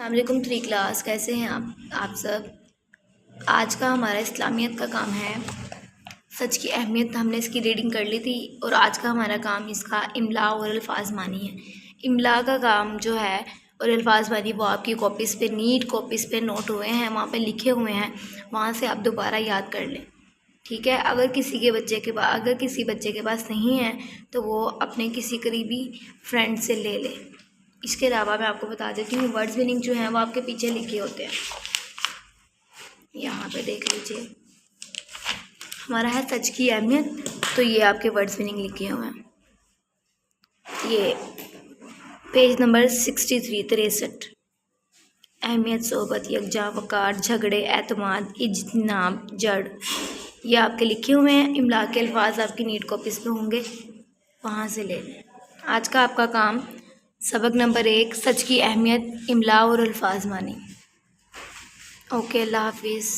अस्सलामुअलैकुम 3 क्लास, कैसे हैं आप सब। आज का हमारा इस्लामियत का काम है सच की अहमियत। हमने इसकी रीडिंग कर ली थी और आज का हमारा काम इसका इमला और अल्फाज मानी है। इमला का काम जो है और अल्फाज मानी वो आपकी कॉपीज़ पे, नीट कॉपीज़ पे नोट हुए हैं, वहाँ पे लिखे हुए हैं, वहाँ से आप दोबारा याद कर लें, ठीक है। अगर किसी बच्चे के पास नहीं है तो वो अपने किसी करीबी फ्रेंड से ले ले। इसके अलावा मैं आपको बता देती हूँ वर्ड्स मीनिंग जो हैं वो आपके पीछे लिखे होते हैं, यहाँ पे देख लीजिए। हमारा है सच की अहमियत, तो ये आपके वर्ड्स मीनिंग लिखे हुए हैं। ये पेज नंबर 63 अहमियत, सोबत, यकजा, वकार, झगड़े, एतमाद, इज्तनाब, जड़, ये आपके लिखे हुए हैं। इमला के अल्फाज आपकी नीट कॉपीज़ पे होंगे, वहाँ से ले लें। आज का आपका काम सबक नंबर 1 सच की अहमियत, इमला और अल्फाज मानी। ओके, अल्लाह हाफिज़।